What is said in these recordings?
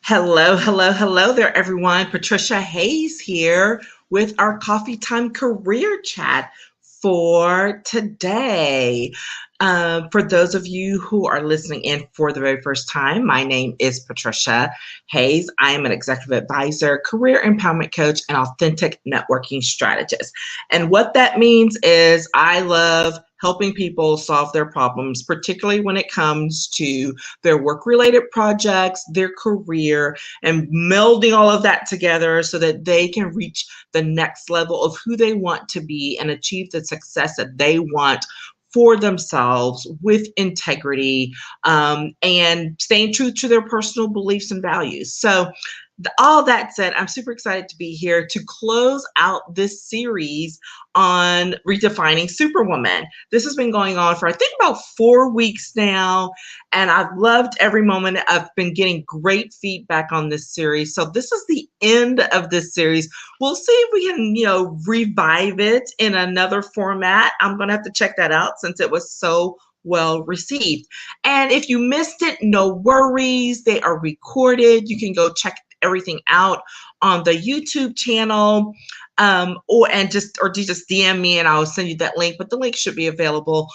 Hello, hello, hello there, everyone. Patricia Hayes here with our Coffee Time Career Chat for today. For those of you who are listening in for the very first time, my name is Patricia Hayes. I am an executive advisor, career empowerment coach, and authentic networking strategist. And what that means is I love helping people solve their problems, particularly when it comes to their work-related projects, their career, and melding all of that together so that they can reach the next level of who they want to be and achieve the success that they want for themselves with integrity, and staying true to their personal beliefs and values. So all that said, I'm super excited to be here to close out this series on redefining Superwoman. This has been going on for, I think, about 4 weeks now, and I've loved every moment. I've been getting great feedback on this series. So this is the end of this series. We'll see if we can, revive it in another format. I'm going to have to check that out since it was so well received. And if you missed it, no worries. They are recorded. You can go check everything out on the YouTube channel, or just DM me and I'll send you that link. But the link should be available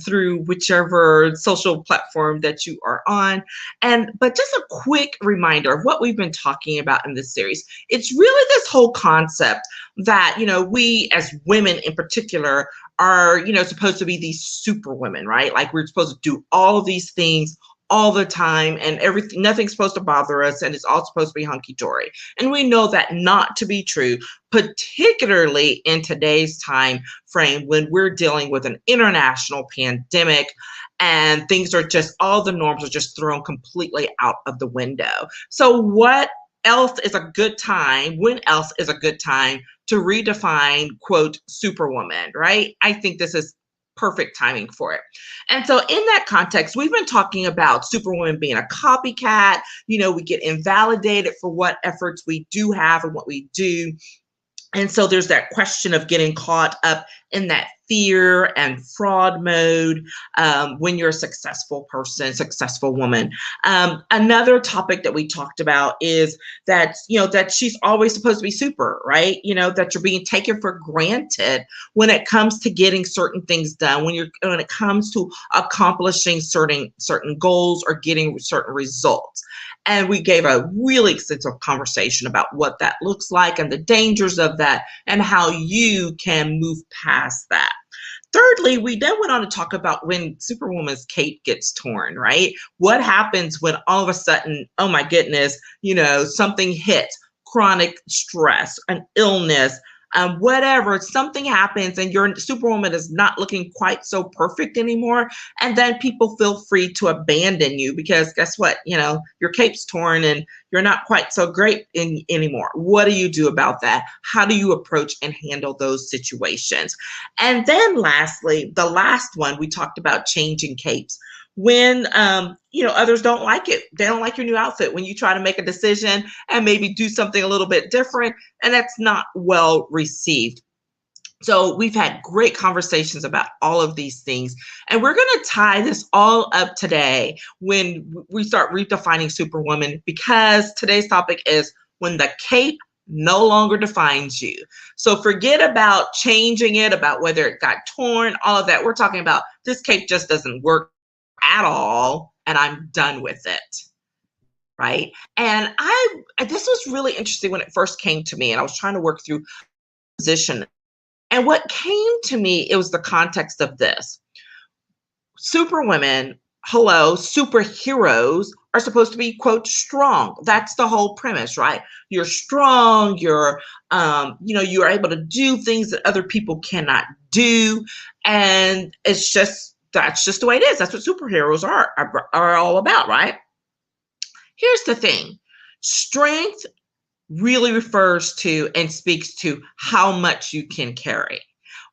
through whichever social platform that you are on. But just a quick reminder of what we've been talking about in this series. It's really this whole concept that, we as women in particular are, supposed to be these super women, right? Like we're supposed to do all of these things all the time, and everything, nothing's supposed to bother us, and it's all supposed to be hunky-dory. And we know that not to be true, particularly in today's time frame when we're dealing with an international pandemic and things are just, all the norms are just thrown completely out of the window. So what else is a good time? When else is a good time to redefine, quote, Superwoman, right? I think this is perfect timing for it. And so in that context, we've been talking about Superwoman being a copycat. We get invalidated for what efforts we do have and what we do. And so there's that question of getting caught up in that fear and fraud mode when you're a successful person, successful woman. Another topic that we talked about is that, that she's always supposed to be super, right? That you're being taken for granted when it comes to getting certain things done, when it comes to accomplishing certain goals or getting certain results. And we gave a really extensive conversation about what that looks like and the dangers of that and how you can move past that. Thirdly, we then went on to talk about when Superwoman's cape gets torn, right? What happens when all of a sudden, oh my goodness, something hits, chronic stress, an illness, whatever, something happens and your Superwoman is not looking quite so perfect anymore. And then people feel free to abandon you because guess what? Your cape's torn and you're not quite so great anymore. What do you do about that? How do you approach and handle those situations? And then lastly, the last one, we talked about changing capes. When others don't like it, they don't like your new outfit, when you try to make a decision and maybe do something a little bit different, and that's not well received. So we've had great conversations about all of these things, and we're going to tie this all up today when we start redefining Superwoman, because today's topic is when the cape no longer defines you. So forget about changing it, about whether it got torn, all of that. We're talking about this cape just doesn't work at all, and I'm done with it, right? And this was really interesting when it first came to me, and I was trying to work through position. And what came to me, it was the context of this. Superwomen, hello, superheroes are supposed to be, quote, strong. That's the whole premise, right? You're strong, you're you're able to do things that other people cannot do. And that's just the way it is. That's what superheroes are all about, right? Here's the thing. Strength really refers to and speaks to how much you can carry.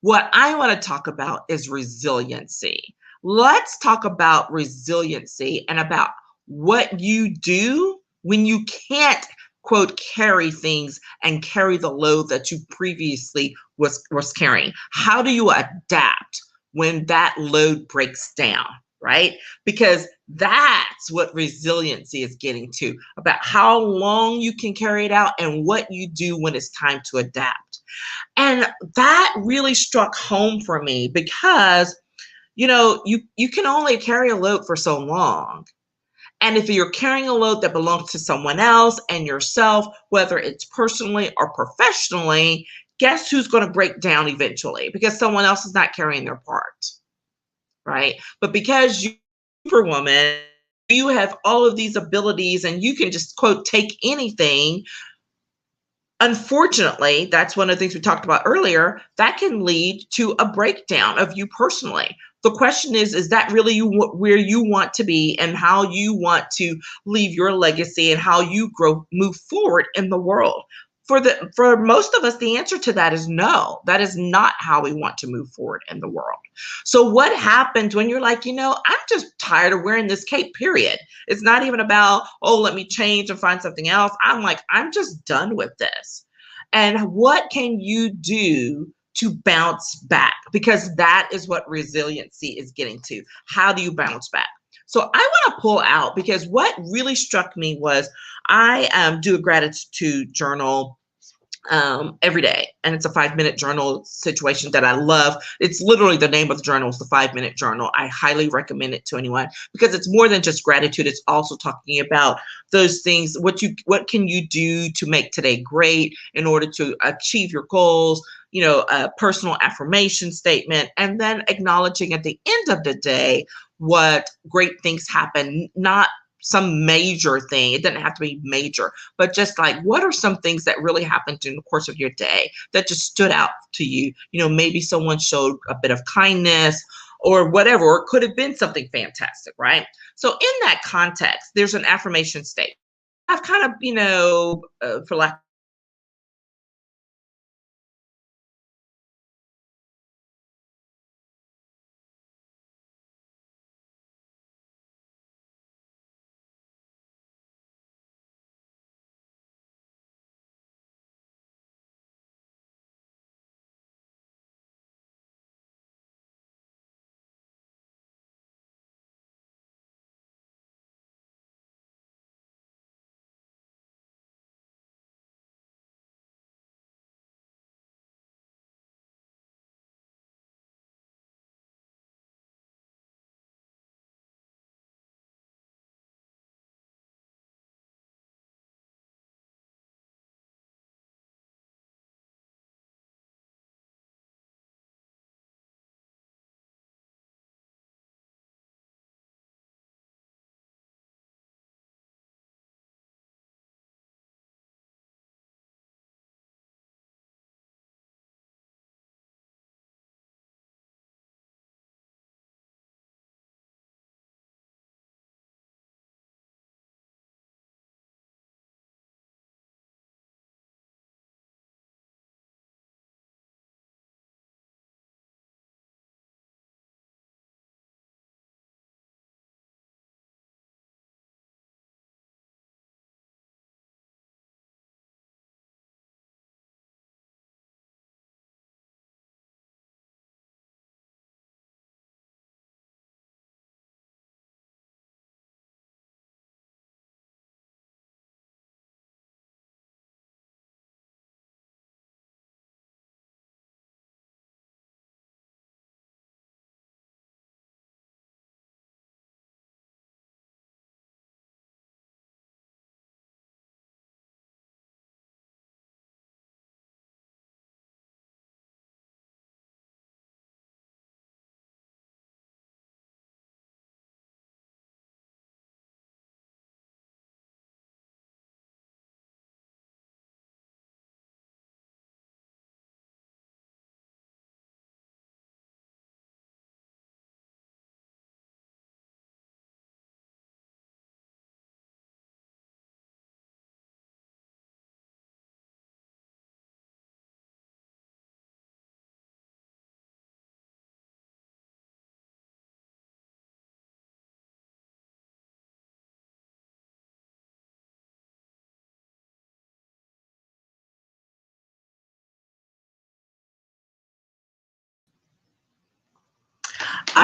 What I want to talk about is resiliency. Let's talk about resiliency and about what you do when you can't, quote, carry things and carry the load that you previously was carrying. How do you adapt when that load breaks down, right? Because that's what resiliency is getting to, about how long you can carry it out and what you do when it's time to adapt. And that really struck home for me because, you can only carry a load for so long. And if you're carrying a load that belongs to someone else and yourself, whether it's personally or professionally, guess who's going to break down eventually? Because someone else is not carrying their part, right? But because you're Superwoman, you have all of these abilities and you can just quote take anything. Unfortunately, that's one of the things we talked about earlier. That can lead to a breakdown of you personally. The question is that really where you want to be and how you want to leave your legacy and how you move forward in the world? For most of us, the answer to that is no. That is not how we want to move forward in the world. So what happens when you're like, I'm just tired of wearing this cape, period. It's not even about, oh, let me change and find something else. I'm like, I'm just done with this. And what can you do to bounce back? Because that is what resiliency is getting to. How do you bounce back? So I want to pull out because what really struck me was I do a gratitude journal every day. And it's a 5-minute journal situation that I love. It's literally the name of the journal is the 5-minute journal. I highly recommend it to anyone because it's more than just gratitude. It's also talking about those things. What can you do to make today great in order to achieve your goals? A personal affirmation statement, and then acknowledging at the end of the day what great things happen, not some major thing. It doesn't have to be major, but just like what are some things that really happened during the course of your day that just stood out to you? Maybe someone showed a bit of kindness or whatever, or it could have been something fantastic, right? So in that context, there's an affirmation statement. I've kind of, for lack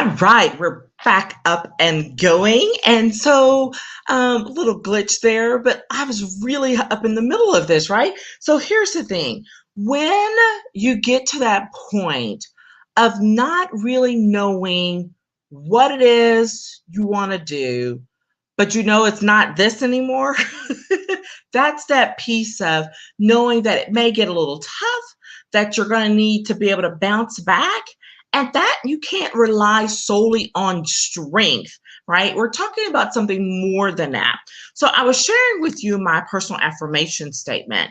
All right, we're back up and going. And so, a little glitch there, but I was really up in the middle of this, right? So here's the thing. When you get to that point of not really knowing what it is you want to do, but you know it's not this anymore, that's that piece of knowing that it may get a little tough, that you're going to need to be able to bounce back, and that you can't rely solely on strength, right? We're talking about something more than that. So I was sharing with you my personal affirmation statement,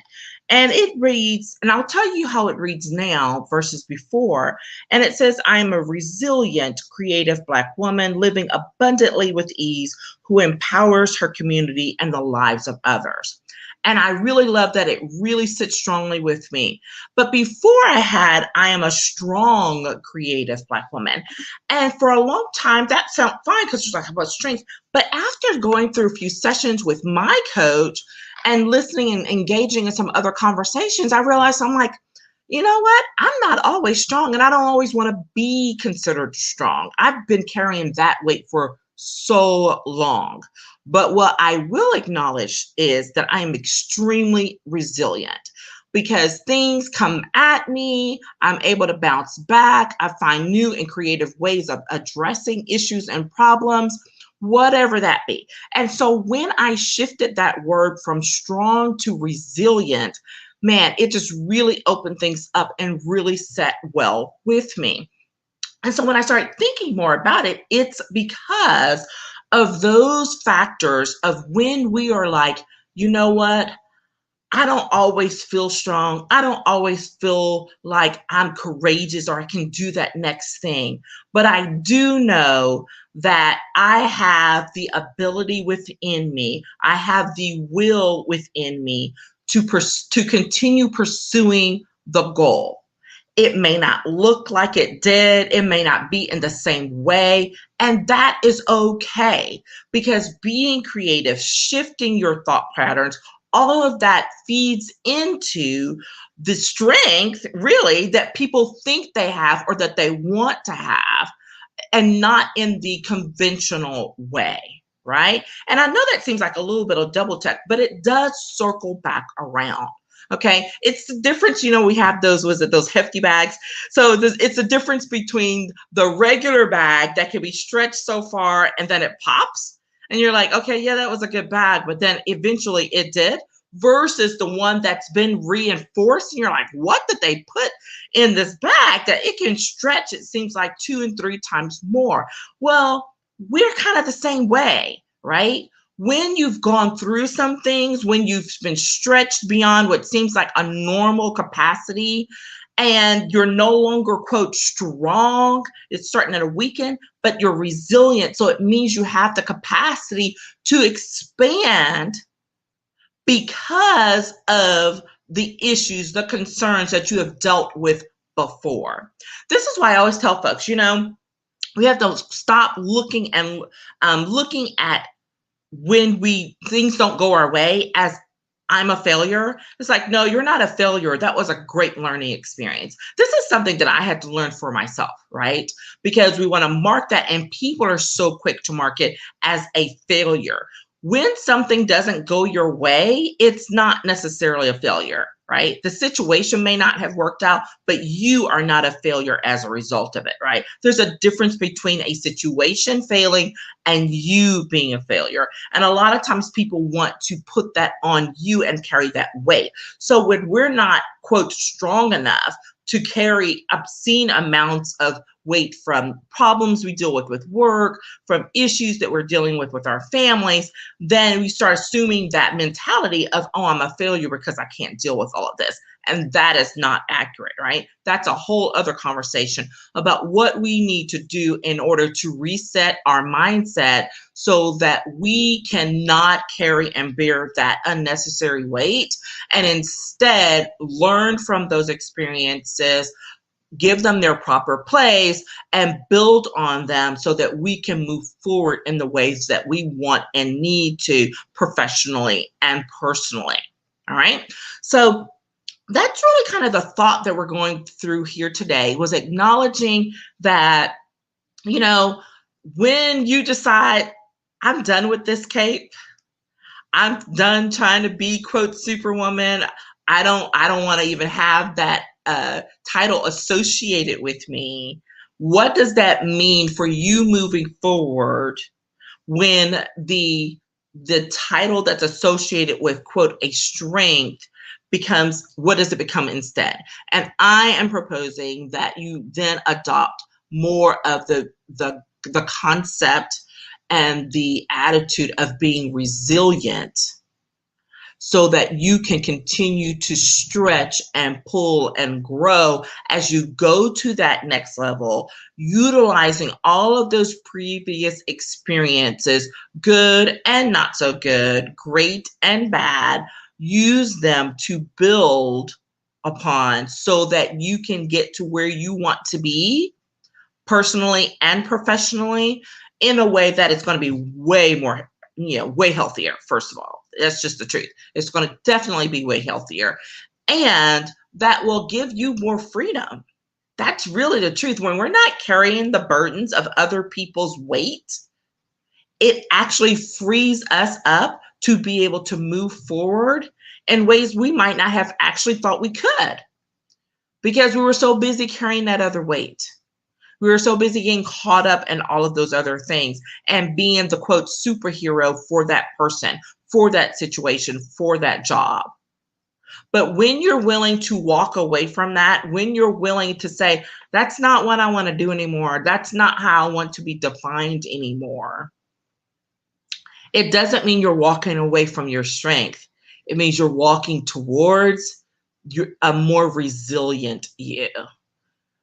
and it reads, and I'll tell you how it reads now versus before. And it says, I am a resilient, creative Black woman living abundantly with ease who empowers her community and the lives of others. And I really love that it really sits strongly with me. But before I had, I am a strong, creative Black woman. And for a long time, that sounded fine because it's like about strength. But after going through a few sessions with my coach and listening and engaging in some other conversations, I realized I'm like, you know what? I'm not always strong and I don't always want to be considered strong. I've been carrying that weight for so long. But what I will acknowledge is that I am extremely resilient because things come at me. I'm able to bounce back. I find new and creative ways of addressing issues and problems, whatever that be. And so when I shifted that word from strong to resilient, man, it just really opened things up and really set well with me. And so when I started thinking more about it, it's because of those factors of when we are like, you know what? I don't always feel strong. I don't always feel like I'm courageous or I can do that next thing. But I do know that I have the ability within me. I have the will within me to continue pursuing the goal. It may not look like it did. It may not be in the same way. And that is okay because being creative, shifting your thought patterns, all of that feeds into the strength, really, that people think they have or that they want to have, and not in the conventional way, right? And I know that seems like a little bit of double check, but it does circle back around. Okay, it's the difference. We have those, was it those hefty bags? So it's a difference between the regular bag that can be stretched so far and then it pops. And you're like, okay, yeah, that was a good bag. But then eventually it did, versus the one that's been reinforced. And you're like, what did they put in this bag that it can stretch? It seems like 2 and 3 times more. Well, we're kind of the same way, right? When you've gone through some things, when you've been stretched beyond what seems like a normal capacity, and you're no longer, quote, strong, it's starting to weaken, but you're resilient. So it means you have the capacity to expand because of the issues, the concerns that you have dealt with before. This is why I always tell folks, we have to stop looking and looking at when things don't go our way as I'm a failure. It's like, no, you're not a failure. That was a great learning experience. This is something that I had to learn for myself, right? Because we want to mark that, and people are so quick to mark it as a failure. When something doesn't go your way, it's not necessarily a failure, right? The situation may not have worked out, but you are not a failure as a result of it, right? There's a difference between a situation failing and you being a failure. And a lot of times people want to put that on you and carry that weight. So when we're not, quote, strong enough to carry obscene amounts of weight from problems we deal with work, from issues that we're dealing with our families, then we start assuming that mentality of, oh, I'm a failure because I can't deal with all of this. And that is not accurate, right? That's a whole other conversation about what we need to do in order to reset our mindset so that we cannot carry and bear that unnecessary weight, and instead learn from those experiences, give them their proper place, and build on them so that we can move forward in the ways that we want and need to, professionally and personally. All right. So that's really kind of the thought that we're going through here today, was acknowledging that You know, when you decide, I'm done with this cape, I'm done trying to be quote Superwoman. I don't want to even have that title associated with me. What does that mean for you moving forward when the title that's associated with quote a strength becomes, what does it become instead? And I am proposing that you then adopt more of the concept and the attitude of being resilient, so that you can continue to stretch and pull and grow as you go to that next level, utilizing all of those previous experiences, good and not so good, great and bad. Use them to build upon so that you can get to where you want to be personally and professionally in a way that it's going to be way more, way healthier. First of all, that's just the truth. It's going to definitely be way healthier, and that will give you more freedom. That's really the truth. When we're not carrying the burdens of other people's weight, it actually frees us up to be able to move forward in ways we might not have actually thought we could, because we were so busy carrying that other weight. We were so busy getting caught up in all of those other things and being the quote superhero for that person, for that situation, for that job. But when you're willing to walk away from that, when you're willing to say, that's not what I want to do anymore, that's not how I want to be defined anymore, it doesn't mean you're walking away from your strength. It means you're walking towards a more resilient you,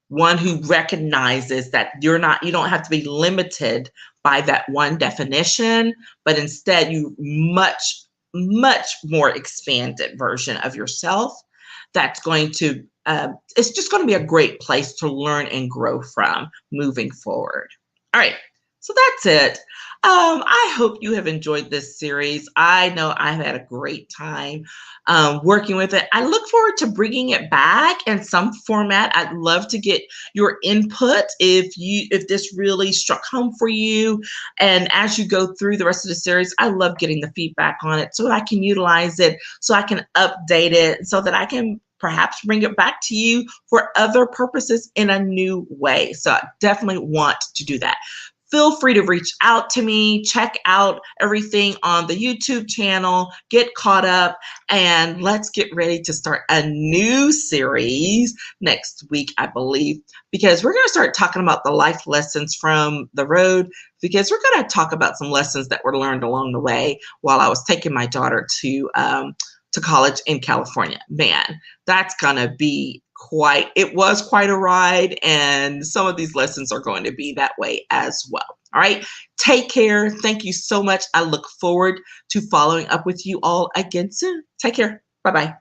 one who recognizes that you don't have to be limited by that one definition, but instead you much more expanded version of yourself that's going to it's just going to be a great place to learn and grow from moving forward. All right, so that's it. I hope you have enjoyed this series. I know I've had a great time working with it. I look forward to bringing it back in some format. I'd love to get your input if this really struck home for you. And as you go through the rest of the series, I love getting the feedback on it so I can utilize it, so I can update it, so that I can perhaps bring it back to you for other purposes in a new way. So I definitely want to do that. Feel free to reach out to me, check out everything on the YouTube channel, get caught up, and let's get ready to start a new series next week, I believe, because we're going to start talking about the life lessons from the road, because we're going to talk about some lessons that were learned along the way while I was taking my daughter to college in California. Man, that's going to be it was quite a ride, and some of these lessons are going to be that way as well. All right, take care. Thank you so much. I look forward to following up with you all again soon. Take care. Bye-bye.